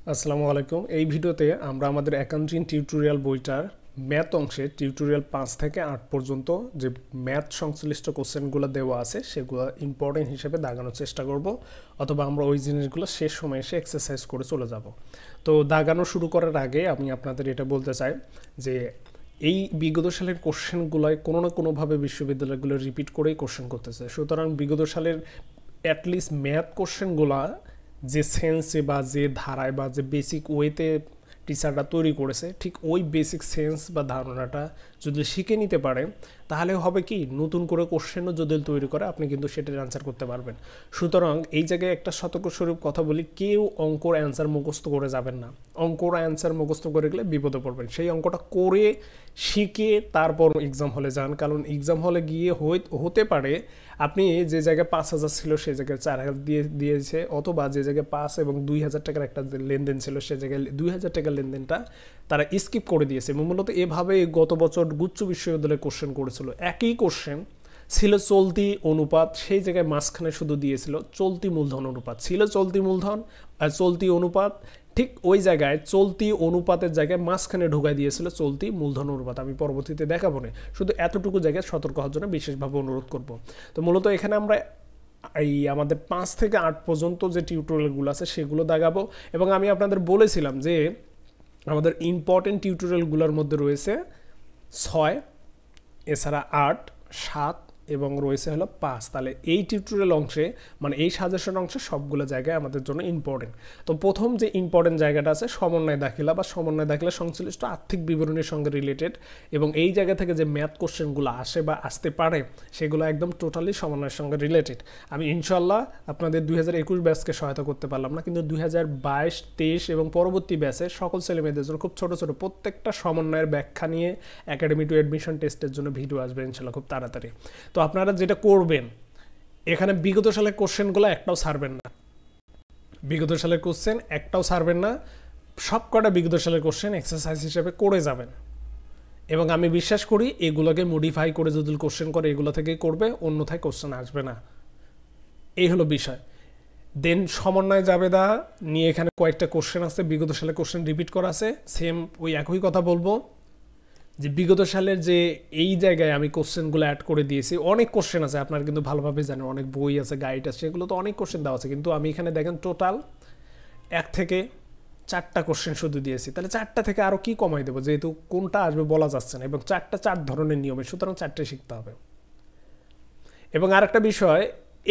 আসসালামু আলাইকুম। এই ভিডিওতে আমরা আমাদের অ্যাকাউন্টিং টিউটোরিয়াল বইটার ম্যাথ অংশে টিউটোরিয়াল 5 থেকে 8 পর্যন্ত যে ম্যাথ সংশ্লিষ্ট কোশ্চেনগুলো দেওয়া আছে সেগুলো ইম্পর্টেন্ট হিসেবে দাগানোর চেষ্টা করব, অথবা আমরা ওই জিনিসগুলো শেষ সময় এসে এক্সারসাইজ করে চলে যাব। তো দাগানো শুরু করার আগে আমি আপনাদের এটা বলতে চাই যে এই বিগত সালের কোশ্চেনগুলোয় কোনো না কোনোভাবে বিশ্ববিদ্যালয়গুলো রিপিট করেই কোশ্চেন করতেছে। সুতরাং বিগত সালের অ্যাটলিস্ট ম্যাথ কোশ্চেনগুলো যে সেন্সে বা যে ধারায় বা যে বেসিক ওয়েতে টিচাররা তৈরি করেছে, ঠিক ওই বেসিক সেন্স বা ধারণাটা যদি শিখে নিতে পারে তাহলে হবে কি, নতুন করে কোশ্চেনও যদি তৈরি করে আপনি কিন্তু সেটার অ্যান্সার করতে পারবেন। সুতরাং এই জায়গায় একটা সতর্কস্বরূপ কথা বলি, কেউ অঙ্কর অ্যান্সার মুখস্থ করে যাবেন না। অঙ্কর অ্যান্সার মুখস্থ করে গেলে বিপদে পড়বেন। সেই অঙ্কটা করে শিখে তারপর এক্সাম হলে যান, কারণ এক্সাম হলে গিয়ে হতে পারে আপনি যে জায়গায় 5,000 ছিল সে জায়গায় 4,000 দিয়েছে, অথবা যে জায়গায় 5 এবং 2,000 টাকার একটা লেনদেন ছিল সে জায়গায় 2,000 টাকার লেনদেনটা তারা স্কিপ করে দিয়েছে। এবং মূলত এভাবে গত বছর গুচ্ছ বিশ্ববিদ্যালয়ে কোশ্চেন করেছিল। একই কোশ্চেন ছিল চলতি অনুপাত, সেই জায়গায় মাঝখানে শুধু দিয়েছিল চলতি মূলধন অনুপাত। ছিল চলতি মূলধন আর চলতি অনুপাত, ঠিক ওই জায়গায় চলতি অনুপাতের জায়গায় মাঝখানে ঢুকাই দিয়েছিল চলতি মূলধন অনুপাত। আমি পরবর্তীতে দেখাবো না, শুধু এতটুকু জায়গায় সতর্ক হওয়ার জন্য বিশেষভাবে অনুরোধ করব। তো মূলত এখানে আমরা এই আমাদের 5 থেকে 8 পর্যন্ত যে টিউটোরিয়ালগুলো আছে সেগুলো দেখাবো। এবং আমি আপনাদের বলেছিলাম যে আমাদের ইম্পর্টেন্ট টিউটোরিয়ালগুলোর মধ্যে রয়েছে 6, এছাড়া 8, 7 এবং রয়েছে হলো 5। তাহলে এই টিউটোরিয়াল অংশে মানে এই সাজেশন অংশে সবগুলো জায়গায় আমাদের জন্য ইম্পর্টেন্ট। তো প্রথম যে ইম্পর্টেন্ট জায়গাটা আছে সমন্বয় দাখিলা বা সমন্বয় দাখিলা সংশ্লিষ্ট আর্থিক বিবরণীর সঙ্গে রিলেটেড, এবং এই জায়গা থেকে যে ম্যাথ কোশ্চেনগুলো আসে বা আসতে পারে সেগুলো একদম টোটালি সমন্বয়ের সঙ্গে রিলেটেড। আমি ইনশাল্লাহ আপনাদের 2021 ব্যাচকে সহায়তা করতে পারলাম না, কিন্তু 2022, 23 এবং পরবর্তী ব্যাচে সকল ছেলেমেয়েদের জন্য খুব ছোট ছোট প্রত্যেকটা সমন্বয়ের ব্যাখ্যা নিয়ে একাডেমি টু অ্যাডমিশন টেস্টের জন্য ভিডিও আসবে ইনশাল্লাহ খুব তাড়াতাড়ি। তো আপনারা যেটা করবেন, এখানে বিগত সালের কোশ্চেনগুলো একটাও ছাড়বেন না, বিগত সালের কোশ্চেন একটাও ছাড়বেন না। সব কটা বিগত সালের কোশ্চেন এক্সারসাইজ হিসেবে করে যাবেন, এবং আমি বিশ্বাস করি এগুলোকে মডিফাই করে যদি কোশ্চেন করে এগুলো থেকেই করবে, অন্যথায় কোশ্চেন আসবে না। এই হলো বিষয়। দেন সমন্বয় জাবেদা নিয়ে এখানে কয়েকটা কোশ্চেন আছে, বিগত সালের কোশ্চেন রিপিট করা আছে। সেম ওই একই কথা বলবো যে বিগত সালের যে এই জায়গায় আমি কোশ্চেনগুলো অ্যাড করে দিয়েছি। অনেক কোশ্চেন আছে, আপনারা কিন্তু ভালোভাবে জানেন, অনেক বই আছে, গাইড আছে, সেগুলো তো অনেক কোশ্চেন দেওয়া আছে, কিন্তু আমি এখানে দেখেন টোটাল 1 থেকে 4টা কোশ্চেন শুধু দিয়েছি। তাহলে 4টা থেকে আরও কি কমাই দেবো, যেহেতু কোনটা আসবে বলা যাচ্ছে না, এবং 4টা 4 ধরনের নিয়মে, সুতরাং 4টে শিখতে হবে। এবং আরেকটা বিষয়,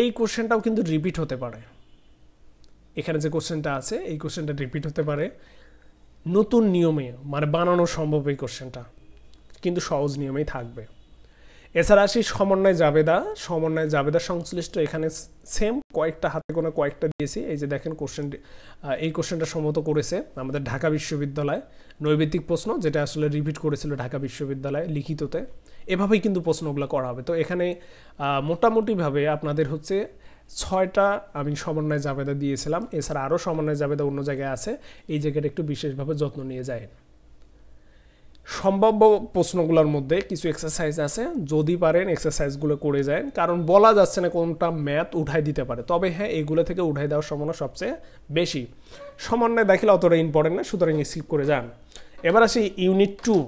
এই কোশ্চেনটাও কিন্তু রিপিট হতে পারে। এখানে যে কোশ্চেনটা আছে এই কোশ্চেনটা রিপিট হতে পারে নতুন নিয়মে, মানে বানানো সম্ভব এই কোশ্চেনটা, কিন্তু সহজ নিয়মেই থাকবে। এছাড়া আসি সমন্বয় জাবেদা সংশ্লিষ্ট, এখানে সেম কয়েকটা হাতে গোনা কয়েকটা দিয়েছি। এই যে দেখেন কোশ্চেনটি, এই কোশ্চেনটা সম্মত করেছে আমাদের ঢাকা বিশ্ববিদ্যালয়, নৈবেদিক প্রশ্ন, যেটা আসলে রিপিট করেছিল ঢাকা বিশ্ববিদ্যালয় লিখিততে। এভাবেই কিন্তু প্রশ্নগুলো করা হবে। তো এখানে মোটামুটিভাবে আপনাদের হচ্ছে 6টা আমি সমন্বয় জাবেদা দিয়েছিলাম। এছাড়া আরও সমন্বয় জাবেদা অন্য জায়গায় আছে, এই জায়গাটা একটু বিশেষভাবে যত্ন নিয়ে যায়। সম্ভাব্য প্রশ্নগুলোর মধ্যে কিছু এক্সারসাইজ আছে, যদি পারেন এক্সারসাইজগুলো করে যায়, কারণ বলা যাচ্ছে না কোনটা ম্যাথ উঠাই দিতে পারে। তবে হ্যাঁ, এগুলো থেকে উঠাই দেওয়ার সম্ভাবনা সবচেয়ে বেশি। সমন্বয় দাখিলা অতটা ইম্পর্টেন্ট না, সুতরাং স্কিপ করে যান। এবার আসি ইউনিট 2,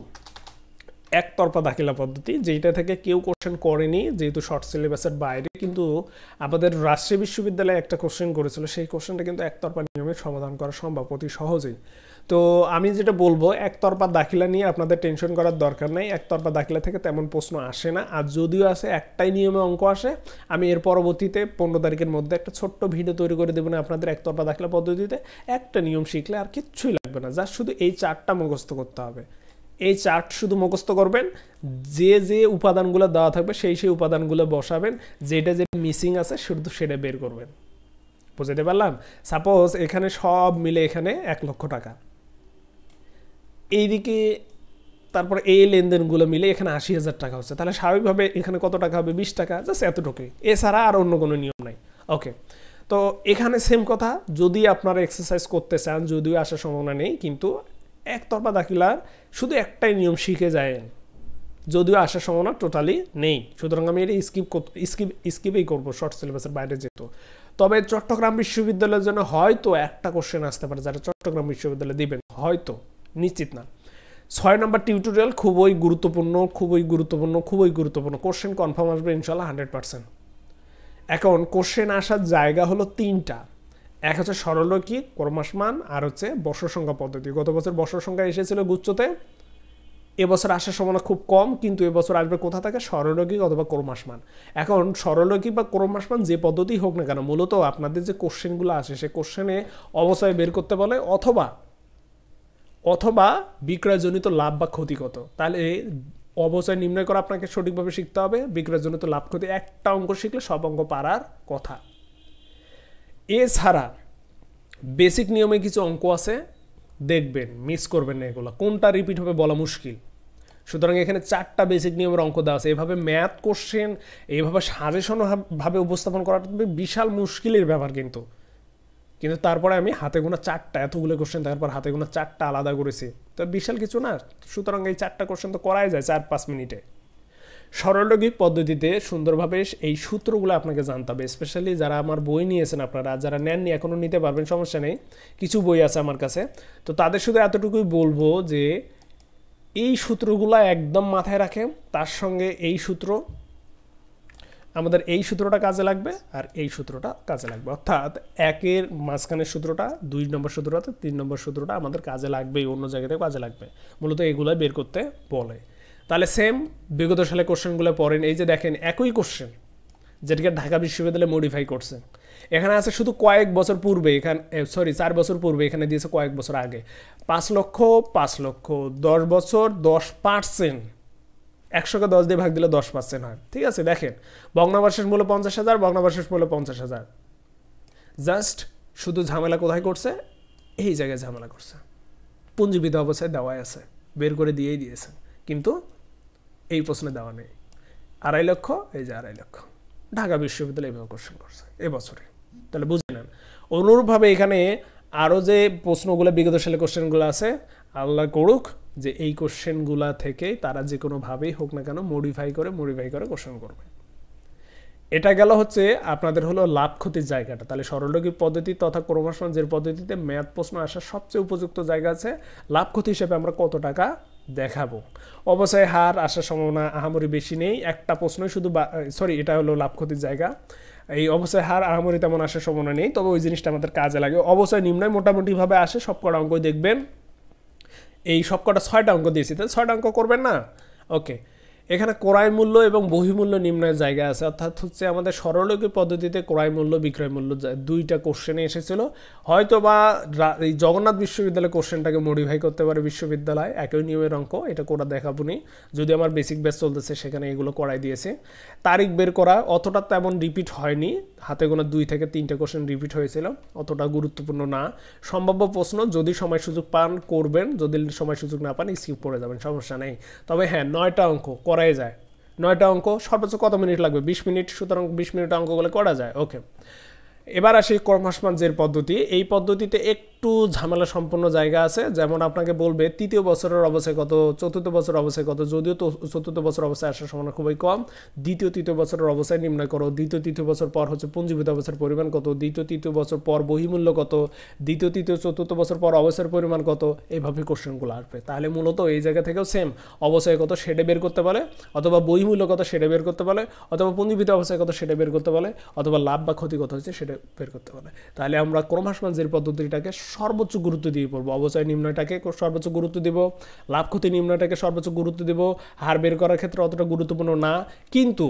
একতরফা দাখিলা পদ্ধতি, যেটা থেকে কেউ কোশ্চেন করেনি যেহেতু শর্ট সিলেবাসের বাইরে, কিন্তু আমাদের রাজশাহী বিশ্ববিদ্যালয়ে একটা কোশ্চেন করেছিল, সেই কোশ্চেনটা কিন্তু একতরফা নিয়মে সমাধান করা সম্ভব অতি সহজেই। তো আমি যেটা বলবো, একতরফা দাখিলা নিয়ে আপনাদের টেনশন করার দরকার নেই। একতরফা দাখিলা থেকে তেমন প্রশ্ন আসে না, আর যদিও আসে একটাই নিয়মে অঙ্ক আসে। আমি এর পরবর্তীতে 15 তারিখের মধ্যে একটা ছোট্ট ভিডিও তৈরি করে দেবো না আপনাদের একতরফা দাখিলা পদ্ধতিতে। একটা নিয়ম শিখলে আর কিচ্ছুই লাগবে না, যা শুধু এই 4টা মুখস্থ করতে হবে। এই চার্ট শুধু মুখস্থ করবেন, যে যে উপাদানগুলো দেওয়া থাকবে সেই সেই উপাদানগুলো বসাবেন, যেটা যেটা মিসিং আছে শুধু সেটা বের করবেন। বুঝতে পারলাম? সাপোজ এখানে সব মিলে এখানে 1 লক্ষ টাকা, এইদিকে তারপরে এই লেনদেনগুলো মিলে এখানে 80,000 টাকা হচ্ছে, তাহলে স্বাভাবিকভাবে এখানে কত টাকা হবে? 20 টাকা, জাস্ট এতটুকুই, এছাড়া আর অন্য কোনো নিয়ম নাই। ওকে, তো এখানে সেম কথা, যদি আপনারা এক্সারসাইজ করতে চান, যদিও আসার সম্ভাবনা নেই, কিন্তু একতরফা দাখিলার শুধু একটাই নিয়ম শিখে যায়, যদিও আসার সম্ভাবনা টোটালি নেই। সুতরাং আমি এটা স্কিপেই করবো, শর্ট সিলেবাসের বাইরে যেত। তবে চট্টগ্রাম বিশ্ববিদ্যালয়ের জন্য হয়তো একটা কোশ্চেন আসতে পারে, যারা চট্টগ্রাম বিশ্ববিদ্যালয়ে দিবেন, হয়তো, নিশ্চিত না। 6 নম্বর টিউটোরিয়াল খুবই গুরুত্বপূর্ণ, খুবই গুরুত্বপূর্ণ, খুবই গুরুত্বপূর্ণ। কোশ্চেন কনফার্ম আসবে ইনশাল্লাহ 100%। এখন কোশ্চেন আসার জায়গা হলো 3টা। এক হচ্ছে সরলরৈখিক, ক্রমশমান, আর হচ্ছে বর্ষ সংখ্যা পদ্ধতি। গত বছর বর্ষ সংখ্যা এসেছিল গুচ্ছতে, এবছর আসার সম্ভাবনা খুব কম, কিন্তু এবছর আসবে কোথা থেকে? সরলরৈখিক অথবা ক্রমশমান। এখন সরলরৈখিক বা ক্রমশমান যে পদ্ধতি হোক না কেন, মূলত আপনাদের যে কোশ্চেনগুলো আসে সে কোশ্চেনে অবশ্যই বের করতে বলে, অথবা বিক্রয়জনিত লাভ বা ক্ষতি কত। তাহলে অবশ্যই নির্ণয় করা আপনাকে সঠিকভাবে শিখতে হবে। বিক্রয়জনিত লাভ ক্ষতি একটা অঙ্ক শিখলে সব অঙ্ক পারার কথা। এছাড়া বেসিক নিয়মে কিছু অঙ্ক আছে, দেখবেন, মিস করবেন না এগুলো। কোনটা রিপিট হবে বলা মুশকিল। সুতরাং এখানে 4টা বেসিক নিয়মের অঙ্ক দেওয়া আছে। এভাবে ম্যাথ কোশ্চেন এইভাবে সাজেশন ভাবে উপস্থাপন করাটা বিশাল মুশকিলের ব্যাপার, কিন্তু তারপরে আমি হাতে গোনা 4টা, এতগুলো কোশ্চেন তারপর হাতে গোনা 4টা আলাদা করেছি, তো বিশাল কিছু না। সুতরাং এই 4টা কোশ্চেন তো করাই যায় 4-5 মিনিটে। সরলরৈখিক পদ্ধতিতে সুন্দরভাবে এই সূত্রগুলো আপনাকে জানতে হবে। স্পেশালি যারা আমার বই নিয়েছেন, আপনারা যারা নেননি এখনও নিতে পারবেন, সমস্যা নেই, কিছু বই আছে আমার কাছে। তো তাদের শুধু এতটুকুই বলবো যে এই সূত্রগুলো একদম মাথায় রাখেন। তার সঙ্গে এই সূত্র, আমাদের এই সূত্রটা কাজে লাগবে আর এই সূত্রটা কাজে লাগবে, অর্থাৎ 1-এর মাঝখানের সূত্রটা, 2 নম্বর সূত্রটা, 3 নম্বর সূত্রটা আমাদের কাজে লাগবেই, অন্য জায়গাতে কাজে লাগবে। মূলত এগুলো বের করতে বলে। তাহলে সেম বিগত সালে কোশ্চেনগুলো পড়েন। এই যে দেখেন একই কোশ্চেন, যেটাকে ঢাকা বিশ্ববিদ্যালয়ে মডিফাই করছে। এখানে আছে শুধু কয়েক বছর পূর্বে, এখানে 4 বছর পূর্বে, এখানে দিয়েছে কয়েক বছর আগে। 5 লক্ষ, 5 লক্ষ, 10 বছর, 10%। 100কে 10 দিয়ে ভাগ দিলে 10% হয়। ঠিক আছে, দেখেন ভগ্নাবশেষ মূল্য 50,000, ভগ্নাবশেষ মূল্য 50,000। জাস্ট শুধু ঝামেলা কোথায় করছে? এই জায়গায় ঝামেলা করছে। পুঞ্জীবিত অবস্থায় দেওয়াই আছে, বের করে দিয়েই দিয়েছে, কিন্তু এই প্রশ্নে দেওয়া নেই। 2.5 লক্ষ, এই যে 2.5 লক্ষ। ঢাকা বিশ্ববিদ্যালয় এভাবে কোশ্চেন করছে এবছরে। তাহলে বুঝে নেন। অনুরূপভাবে এখানে আরও যে প্রশ্নগুলো বিগত সালে কোশ্চেনগুলো আছে, আল্লাহ করুক যে এই কোশ্চেনগুলা থেকে তারা যে কোনোভাবেই হোক না কেন মডিফাই করে কোশ্চেন করবে। এটা গেল হচ্ছে আপনাদের হলো লাভ ক্ষতির জায়গাটা। তাহলে সরলরৈখিক পদ্ধতি তথা ক্রমশমান যে পদ্ধতিতে ম্যাথ প্রশ্ন আসার সবচেয়ে উপযুক্ত জায়গা আছে, লাভ ক্ষতি হিসেবে আমরা কত টাকা দেখাবো। অবশ্যই হার আসার সম্ভাবনা আহামরি বেশি নেই, একটা প্রশ্নই শুধু, এটা হলো লাভ ক্ষতির জায়গা। এই অবশ্যই হার আহামরি তেমন আসার সম্ভাবনা নেই, তবে ওই জিনিসটা আমাদের কাজে লাগে। অবশ্যই নিম্নয় মোটামুটিভাবে আসে, সবকটা অঙ্ক দেখবেন। এই সবকটা 6টা অঙ্ক দিয়েছি, তাহলে 6টা অঙ্ক করবেন না? ওকে। এখানে ক্রয় মূল্য এবং বহিমূল্য নির্ণয়ের জায়গা আছে, অর্থাৎ হচ্ছে আমাদের সরলরৈখিক পদ্ধতিতে ক্রয় মূল্য বিক্রয় মূল্য 2টা কোশ্চেনে এসেছিল। হয়তো বা এই জগন্নাথ বিশ্ববিদ্যালয় কোশ্চেনটাকে মডিফাই করতে পারে বিশ্ববিদ্যালয়, একই নিয়মের অঙ্ক, এটা করা দেখাবো নি। যদি আমার বেসিক ব্যাচ চলতেছে সেখানে এগুলো করাই দিয়েছে। তারিখ বের করা অতটা তেমন রিপিট হয়নি, হাতে গোনা 2 থেকে 3টা কোশ্চেন রিপিট হয়েছিল, অতটা গুরুত্বপূর্ণ না। সম্ভাব্য প্রশ্ন যদি সময় সুযোগ পান করবেন, যদি সময় সুযোগ না পান স্কিপ করে যাবেন, সমস্যা নেই। তবে হ্যাঁ, 9টা অঙ্ক করাই যায়। 9টা অঙ্ক সর্বোচ্চ কত মিনিট লাগবে? 20 মিনিট। সুতরাং 20 মিনিট অঙ্কগুলো করা যায়। ওকে, এবার আসি ক্রমশমান যে পদ্ধতি। এই পদ্ধতিতে একটু ঝামেলা সম্পন্ন জায়গা আছে। যেমন আপনাকে বলবে 3য় বছরের অবস্থায় কত, 4র্থ বছরের অবস্থায় কত, যদিও তো 4র্থ বছর অবস্থায় আসার সম্ভাবনা খুবই কম। 2য় 3য় বছরের অবস্থায় নির্ণয় করো। 2য় 3য় বছর পর হচ্ছে পুঞ্জীভূত অবস্থার পরিমাণ কত, 2য় 3য় বছর পর বহিমূল্য কত, 2য় 3য় 4র্থ বছর পর অবস্থার পরিমাণ কত, এইভাবে কোশ্চেনগুলো আসবে। তাহলে মূলত এই জায়গা থেকেও সেম, অবস্থায় কত সেটা বের করতে বলে, অথবা বহিমূল্য কত সেটা বের করতে বলে, অথবা পুঞ্জীভূত অবস্থায় কত সেটা বের করতে বলে, অথবা লাভ বা ক্ষতি কত হচ্ছে সেটা বের করতে বলে। তাহলে আমরা ক্রমশমান যে পদ্ধতিটাকে সর্বোচ্চ গুরুত্ব দিয়ে পড়বো। অবশ্যই নির্ণয়টাকে সর্বোচ্চ গুরুত্ব দিব, লাভ ক্ষতি নির্ণয়টাকে সর্বোচ্চ গুরুত্ব দিব। হার বের করার ক্ষেত্রে অতটা গুরুত্বপূর্ণ না, কিন্তু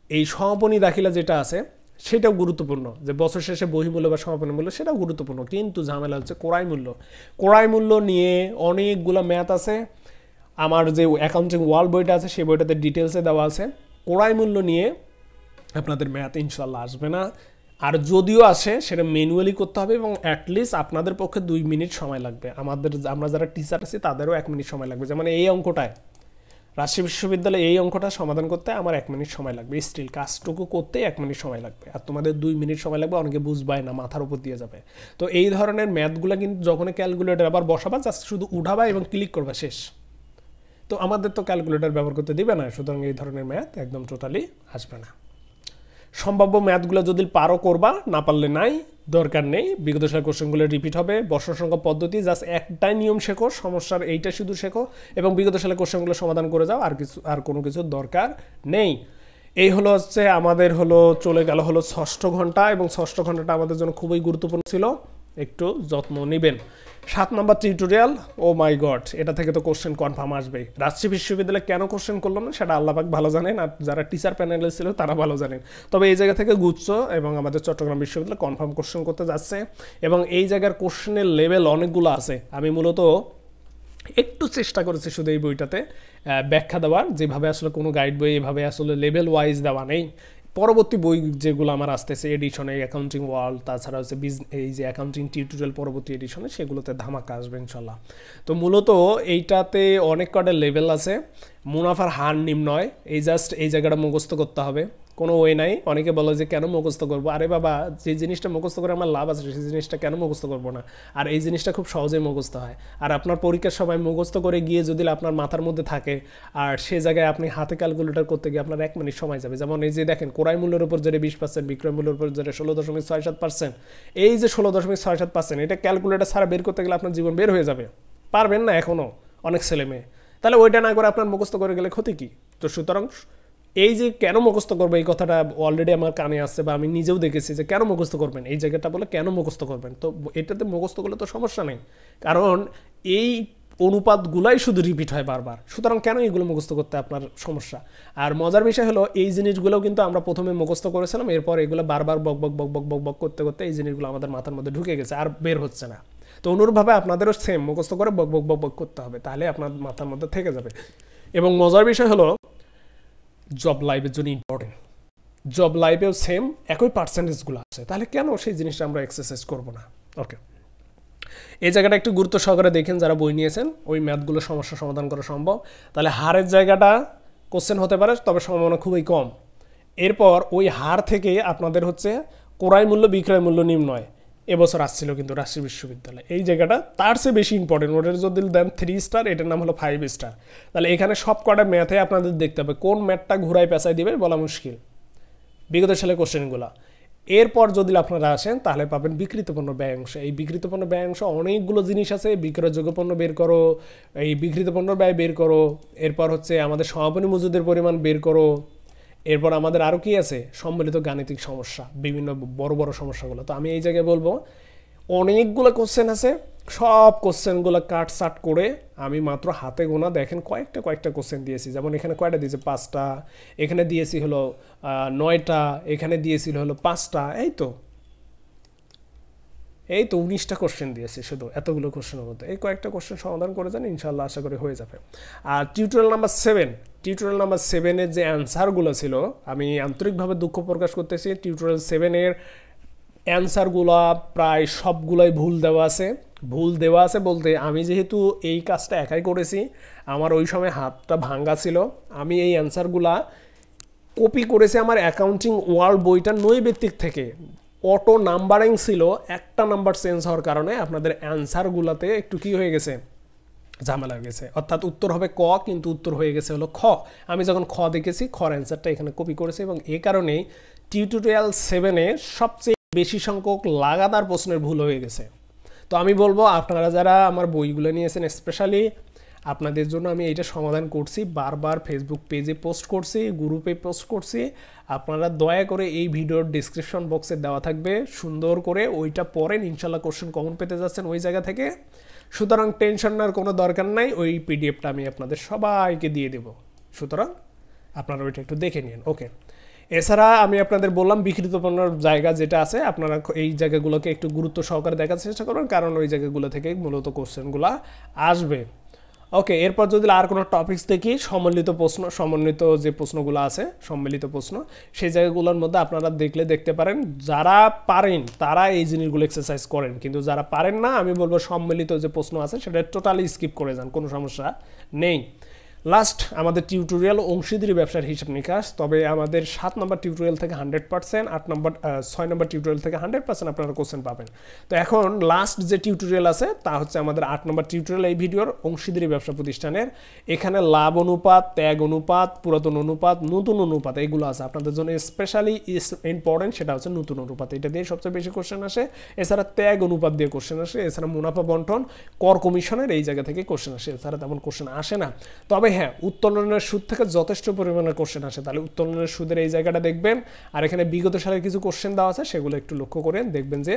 এই সমাপনী দাখিলা যেটা আছে সেটাও গুরুত্বপূর্ণ, যে বছর শেষে বহিমূল্য বা সমাপনী মূল্য, সেটাও গুরুত্বপূর্ণ। কিন্তু ঝামেলা হচ্ছে ক্রয় মূল্য। ক্রয় মূল্য নিয়ে অনেকগুলো ম্যাথ আছে। আমার যে অ্যাকাউন্টিং ওয়ার্ল্ড বইটা আছে সেই বইটাতে ডিটেলসে দেওয়া আছে। ক্রয় মূল্য নিয়ে আপনাদের ম্যাথ ইনশাল্লাহ আসবে না, আর যদিও আসে সেটা ম্যানুয়ালি করতে হবে, এবং অ্যাটলিস্ট আপনাদের পক্ষে 2 মিনিট সময় লাগবে। আমরা যারা টিচার আছি তাদেরও 1 মিনিট সময় লাগবে। যেমন এই অঙ্কটায় রাজশাহী বিশ্ববিদ্যালয়ে এই অঙ্কটা সমাধান করতে আমার 1 মিনিট সময় লাগবে, স্টিল কাজটুকু করতে 1 মিনিট সময় লাগবে, আর তোমাদের 2 মিনিট সময় লাগবে। অনেকে বুঝবাই না, মাথার উপর দিয়ে যাবে। তো এই ধরনের ম্যাথগুলো কিন্তু যখন ক্যালকুলেটর আবার বসাবা, জাস্ট শুধু উঠাবা এবং ক্লিক করবা, শেষ। তো আমাদের তো ক্যালকুলেটর ব্যবহার করতে দিবে না, সুতরাং এই ধরনের ম্যাথ একদম টোটালি আসবে না। সম্ভাব্য ম্যাথগুলো যদি পারো করবা, না পারলে নাই, দরকার নেই। বিগত সালের কোশ্চেনগুলো রিপিট হবে। বর্ষ সংখ্যা পদ্ধতি জাস্ট একটাই নিয়ম শেখো, সমস্যার এইটা শুধু শেখো এবং বিগত সালের কোশ্চেনগুলো সমাধান করে যাও, আর কোনো কিছু দরকার নেই। এই হলো হচ্ছে আমাদের হলো চলে গেল হলো ষষ্ঠ ঘন্টা, এবং ষষ্ঠ ঘন্টাটা আমাদের জন্য খুবই গুরুত্বপূর্ণ ছিল, একটু যত্ন নেবেন। 7 নম্বর টিউটোরিয়াল, ও মাই গড, এটা থেকে তো কোশ্চেন কনফার্ম আসবেই। রাজশাহী বিশ্ববিদ্যালয়ে কেন কোশ্চেন করলো না সেটা আল্লাহ পাক ভালো জানেন, আর যারা টিচার প্যানেলে ছিল তারা ভালো জানেন। তবে এই জায়গা থেকে গুচ্ছ এবং আমাদের চট্টগ্রাম বিশ্ববিদ্যালয় কনফার্ম কোশ্চেন করতে যাচ্ছে, এবং এই জায়গার কোশ্চেনের লেভেল অনেকগুলো আছে। আমি মূলত একটু চেষ্টা করেছি শুধু এই বইটাতে ব্যাখ্যা দেওয়ার, যেভাবে আসলে কোনো গাইড বই এভাবে আসলে লেভেল ওয়াইজ দেওয়া নেই। পরবর্তী বই যেগুলো আমার আসতেছে এডিশনে, অ্যাকাউন্টিং ওয়ার্ল্ড, তাছাড়া হচ্ছে এই যে অ্যাকাউন্টিং টিউটোরিয়াল পরবর্তী এডিশনে, সেগুলোতে ধামাকা আসবে ইনশাল্লাহ। তো মূলত এইটাতে অনেক কটা লেভেল আছে। মুনাফার হার নির্ণয়, এই জাস্ট এই জায়গাটা মুখস্থ করতে হবে, কোনো ওয়ে নাই। অনেকে বলে যে কেন মুখস্থ করবো, আরে বাবা, যে জিনিসটা মুখস্থ করে আমার লাভ আছে সেই জিনিসটা কেন মুখস্থ করবো না? আর এই জিনিসটা খুব সহজেই মুখস্থ হয়। আর আপনার পরীক্ষার সময় মুখস্থ করে গিয়ে যদি আপনার মাথার মধ্যে থাকে, আর সে জায়গায় আপনি হাতে ক্যালকুলেটর করতে গিয়ে আপনার 1 মিনিট সময় যাবে। যেমন এই যে দেখেন, ক্রয় মূল্যের উপর যেটা 20%, বিক্রয় মূল্যের উপর যেটা 16.67%, এই যে 16.67%, এটা ক্যালকুলেটর ছাড়া বের করতে গেলে আপনার জীবন বের হয়ে যাবে, পারবেন না এখনও অনেক ছেলে মেয়ে। তাহলে ওইটা না করে আপনার মুখস্থ করে গেলে ক্ষতি কী? তো সুতরাং এই যে কেন মুখস্থ করবো, এই কথাটা অলরেডি আমার কানে আসছে, বা আমি নিজেও দেখেছি যে কেন মুখস্থ করবেন, এই জায়গাটা বলে কেন মুখস্থ করবেন। তো এটাতে মুখস্থ করলে তো সমস্যা নেই, কারণ এই অনুপাতগুলাই শুধু রিপিট হয় বারবার। সুতরাং কেন এইগুলো মুখস্থ করতে আপনার সমস্যা? আর মজার বিষয় হলো, এই জিনিসগুলোও কিন্তু আমরা প্রথমে মুখস্থ করেছিলাম, এরপর এগুলো বারবার বক বক বক বক বক বক করতে করতে এই জিনিসগুলো আমাদের মাথার মধ্যে ঢুকে গেছে, আর বের হচ্ছে না। তো অনুরূপভাবে আপনাদেরও সেম মুখস্থ করে বক বক বক বক করতে হবে, তাহলে আপনার মাথার মধ্যে থেকে যাবে। এবং মজার বিষয় হলো, জব লাইফের জন্য ইম্পর্টেন্ট, জব লাইফেও সেম একই পার্সেন্টেজগুলো আছে, তাহলে কেন সেই জিনিসটা আমরা এক্সারসাইজ করবো না? ওকে, এই জায়গাটা একটু গুরুত্ব সহকারে দেখেন যারা বই নিয়েছেন, ওই ম্যাথগুলো সমস্যা সমাধান করা সম্ভব। তাহলে হারের জায়গাটা কোশ্চেন হতে পারে, তবে সম্ভাবনা খুবই কম। এরপর ওই হার থেকে আপনাদের হচ্ছে ক্রয় মূল্য, বিক্রয় মূল্য নির্ণয় এবছর আসছিল কিন্তু রাজশাহী বিশ্ববিদ্যালয়, এই জায়গাটা তার চেয়ে বেশি ইম্পর্টেন্ট। ওটার যদি দেন 3 স্টার, এটার নাম হলো 5 স্টার। তাহলে এখানে সব কটা ম্যাথে আপনাদের দেখতে হবে, কোন ম্যাথটা ঘুরায় পেঁচাই দিবে বলা মুশকিল, বিগত সালের কোশ্চেনগুলো। এরপর যদি আপনারা আসেন তাহলে পাবেন বিক্রিত পণ্য ব্যয় অংশ। এই বিক্রিত পণ্য ব্যয় অংশ অনেকগুলো জিনিস আছে, বিক্রয়যোগ্য পণ্য বের করো, এই বিক্রিত পণ্য ব্যয় বের করো, এরপর হচ্ছে আমাদের সমাপনী মজুদের পরিমাণ বের করো, এরপর আমাদের আরও কি আছে, সম্মিলিত গাণিতিক সমস্যা, বিভিন্ন বড় বড় সমস্যাগুলো। তো আমি এই জায়গায় বলবো অনেকগুলো কোশ্চেন আছে, সব কোশ্চেনগুলো কাটসাট করে আমি মাত্র হাতে গোনা দেখেন কয়েকটা কোশ্চেন দিয়েছি। যেমন এখানে কয়টা দিয়েছে, 5টা, এখানে দিয়েছি হলো 9টা, এখানে দিয়েছিল হলো 5টা, এই তো 19টা কোশ্চেন দিয়েছি শুধু এতগুলো কোশ্চেনের মধ্যে। এই কয়েকটা কোশ্চেন সমাধান করে যান, ইনশাল্লাহ আশা করি হয়ে যাবে। আর টিউটোরিয়াল নাম্বার 7-এর যে অ্যান্সারগুলো ছিল, আমি আন্তরিকভাবে দুঃখ প্রকাশ করতেছি, টিউটোরিয়াল 7-এর অ্যান্সারগুলো প্রায় সবগুলোই ভুল দেওয়া আছে বলতে, আমি যেহেতু এই কাজটা একাই করেছি, আমার ওই সময় হাতটা ভাঙ্গা ছিল, আমি এই অ্যান্সারগুলা কপি করেছি আমার অ্যাকাউন্টিং ওয়ার্ল্ড বইটা নৈবেত্তিক থেকে। অটো নাম্বারিং ছিল, একটা নাম্বার চেঞ্জ হওয়ার কারণে আপনাদের অ্যান্সারগুলোতে একটু কি হয়ে গেছে, ঝামেলা হয়ে গেছে। অর্থাৎ উত্তর হবে ক, কিন্তু উত্তর হয়ে গেছে হলো খ। আমি যখন খ দেখেছি, খর অ্যান্সারটা এখানে কপি করেছি, এবং এই কারণেই টিউটোরিয়াল 7-এ সবচেয়ে বেশি সংখ্যক লাগাতার প্রশ্নের ভুল হয়ে গেছে। তো আমি বলবো, আপনারা যারা আমার বইগুলো নিয়েছেন, স্পেশালি আপনাদের জন্য আমি এইটা সমাধান করছি, বারবার ফেসবুক পেজে পোস্ট করছি, গ্রুপে পোস্ট করছি। আপনারা দয়া করে এই ভিডিওর ডিসক্রিপশন বক্সে দেওয়া থাকবে, সুন্দর করে ওইটা পড়েন, ইনশাল্লাহ কোশ্চেন কমন পেতে যাচ্ছেন ওই জায়গা থেকে। সুতরাং টেনশন নেওয়ার কোনো দরকার নাই, ওই পিডিএফটা আমি আপনাদের সবাইকে দিয়ে দেব, সুতরাং আপনারা ওইটা একটু দেখে নিন। ওকে, এছাড়া আমি আপনাদের বললাম বিকৃত পণ্যের জায়গা যেটা আছে, আপনারা এই জায়গাগুলোকে একটু গুরুত্ব সহকারে দেখার চেষ্টা করবেন, কারণ ওই জায়গাগুলো থেকে মূলত কোশ্চেনগুলো আসবে। ওকে, এরপর যদি আর কোনো টপিকস দেখি, সমন্বিত যে প্রশ্নগুলো আছে, সম্মিলিত প্রশ্ন, সেই জায়গাগুলোর মধ্যে আপনারা দেখতে পারেন, যারা পারেন তারা এই জিনিসগুলো এক্সারসাইজ করেন, কিন্তু যারা পারেন না, আমি বলবো সম্মিলিত যে প্রশ্ন আছে সেটা টোটালি স্কিপ করে যান, কোনো সমস্যা নেই। লাস্ট আমাদের টিউটোরিয়াল অংশীদারি ব্যবসার হিসাব নিকাশ, তবে আমাদের 7 নম্বর টিউটোরিয়াল থেকে 100%, 6 নম্বর টিউটোরিয়াল থেকে 100% আপনারা কোশ্চেন পাবেন। তো এখন লাস্ট যে টিউটোরিয়াল আছে তা হচ্ছে আমাদের 8 নম্বর টিউটোরিয়াল এই ভিডিওর অংশীদারি ব্যবসা প্রতিষ্ঠানের। এখানে লাভ অনুপাত, ত্যাগ অনুপাত, পুরাতন অনুপাত, নতুন অনুপাত এগুলো আছে আপনাদের জন্য স্পেশালি ইম্পর্টেন্ট, সেটা হচ্ছে নতুন অনুপাত, এটা দিয়ে সবচেয়ে বেশি কোশ্চেন আসে। এছাড়া ত্যাগ অনুপাত দিয়ে কোশ্চেন আসে, এছাড়া মুনাফা বন্টন, কর কমিশনের এই জায়গা থেকে কোশ্চেন আসে, এছাড়া তেমন কোশ্চেন আসে না। তবে হ্যাঁ, উত্তোলনের সুদ থেকে যথেষ্ট পরিমাণের কোশ্চেন আসে, তাহলে উত্তোলনের সুদের এই জায়গাটা দেখবেন। আর এখানে বিগত সালের কিছু কোশ্চেন দেওয়া আছে, সেগুলো একটু লক্ষ্য করেন, দেখবেন যে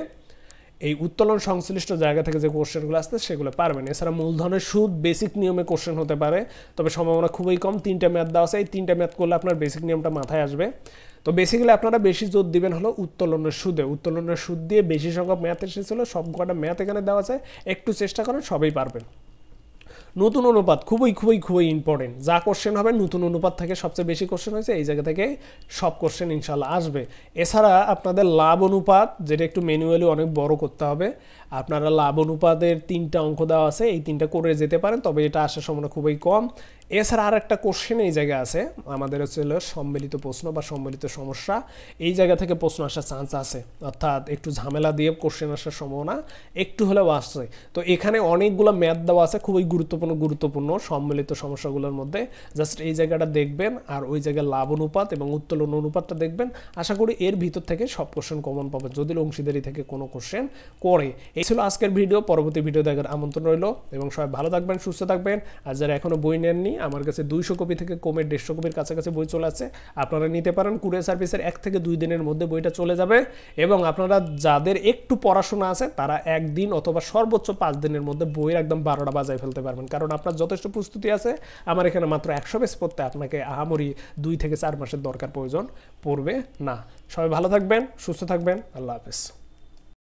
এই উত্তোলন সংশ্লিষ্ট জায়গা থেকে যে কোশ্চেনগুলো আসছে সেগুলো পারবেন। এছাড়া মূলধনের সুদ বেসিক নিয়মে কোশ্চেন হতে পারে, তবে সম্ভাবনা খুবই কম। 3টা ম্যাথ দেওয়া আছে, এই 3টা ম্যাথ করলে আপনার বেসিক নিয়মটা মাথায় আসবে। তো বেসিক্যালি আপনারা বেশি জোর দিবেন হলো উত্তোলনের সুদে। উত্তোলনের সুদ দিয়ে বেশি সংখ্যক ম্যাথ এসেছিল, সব কটা ম্যাথ এখানে দেওয়া আছে, একটু চেষ্টা করেন সবাই পারবেন। নতুন অনুপাত খুবই খুবই খুবই ইম্পর্টেন্ট, যা কোশ্চেন হবে নতুন অনুপাত থেকে সবচেয়ে বেশি কোশ্চেন হয়েছে, এই জায়গা থেকে সব কোশ্চেন ইনশাল্লাহ আসবে। এছাড়া আপনাদের লাভ অনুপাত, যেটা একটু ম্যানুয়ালি অনেক বড় করতে হবে, আপনারা লাভ অনুপাতের 3টা অঙ্ক দেওয়া আছে, এই 3টা করে যেতে পারেন, তবে এটা আসার সম্ভাবনা খুবই কম। এছাড়া আর একটা কোশ্চেন এই জায়গায় আছে, আমাদের হচ্ছে সম্মিলিত প্রশ্ন বা সম্মিলিত সমস্যা, এই জায়গা থেকে প্রশ্ন আসার চান্স আছে, অর্থাৎ একটু ঝামেলা দিয়ে কোশ্চেন আসার সম্ভাবনা একটু হলেও আসছে। তো এখানে অনেকগুলো ম্যাথ দেওয়া আছে, খুবই গুরুত্বপূর্ণ সম্মিলিত সমস্যাগুলোর মধ্যে, জাস্ট এই জায়গাটা দেখবেন আর ওই জায়গায় লাভ অনুপাত এবং উত্তোলন অনুপাতটা দেখবেন। আশা করি এর ভিতর থেকে সব কোশ্চেন কমন পাবেন, যদি অংশীদারি থেকে কোনো কোশ্চেন করে। এই ছিল আজকের ভিডিও, পরবর্তী ভিডিও দেখার আমন্ত্রণ রইল, এবং সবাই ভালো থাকবেন, সুস্থ থাকবেন। আর যারা এখনো বই নেননি, আমার কাছে 200 কপি থেকে কমে 150 কপির কাছাকাছি বই চলে আসছে, আপনারা নিতে পারেন। কুরিয়ার সার্ভিসের 1 থেকে 2 দিনের মধ্যে বইটা চলে যাবে, এবং আপনারা যাদের একটু পড়াশোনা আছে তারা 1 দিন অথবা সর্বোচ্চ 5 দিনের মধ্যে বইয়ের একদম 12টা বাজায় ফেলতে পারবেন, কারণ আপনার যথেষ্ট প্রস্তুতি আছে। আমার এখানে মাত্র 100 পেজ পড়তে আপনাকে আহামরি 2 থেকে 4 মাসের দরকার প্রয়োজন পড়বে না। সবাই ভালো থাকবেন, সুস্থ থাকবেন, আল্লাহ হাফেজ।